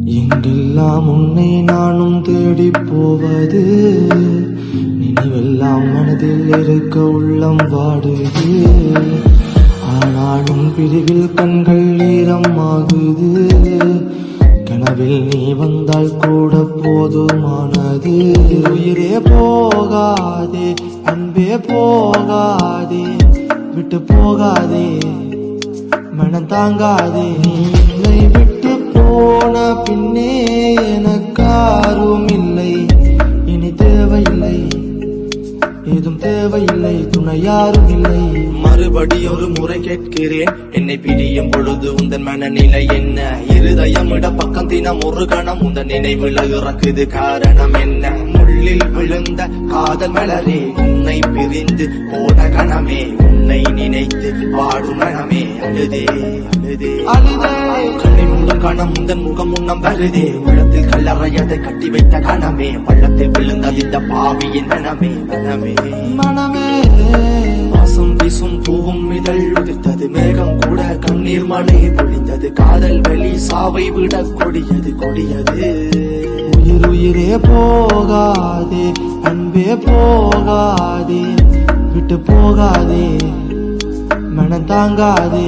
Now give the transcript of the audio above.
எங்கெல்லாம் உன்னை நானும் தேடி போவது, நினைவெல்லாம் மனதில் இருக்க உள்ளம் வாடுது. ஆனாலும் பிரிவில் கண்கள் ஈரம் ஆகுது. கனவில் நீ வந்தால் கூட போதுமானது. உயிரே போகாதே, அன்பே போகாதே, விட்டு போகாதே, மனம் தாங்காதே. நீ விட்டு போன பின்னே எனக்காரும் இல்லை, இனி தேவையில்லை, ஏதும் தேவையில்லை, துணை யாரும் இல்லை. மறுபடி ஒரு முறை கேட்கிறேன், என்னை பிரியும் பொழுது உந்தன் மனநிலை என்ன? இருதயம் இட பக்கம் தினம் ஒரு கணம் உந்தன் நினைவுல இறக்குது, காரணம் என்ன? முள்ளில் விழுந்த காதல் மலரே, உன்னை பிரிந்து போன கணமே, உன்னை நினைத்து வாடும் மனமே, அழுதே அழுதே அழுதே. கண்ணை மூடும் கணம் உந்தன் முகம் முன்னம் வருதே, உள்ளத்தில் கல்லறையதை கட்டி வைத்த கணமே, பள்ளத்தில் விழுந்த இந்த பாவியின் மனமே மனமே மனமே. வாசம் வீசும் பூவும் இதழ் உதிர்த்தது, மேகம் கூட கண்ணீர் மழை பொழிந்தது, காதல் வெளி சாவை விட கொடியது கொடியது. உயிர் உயிரே போகாதே, அன்பே போகாதே, விட்டு போகாதே, மனம் தாங்காதே.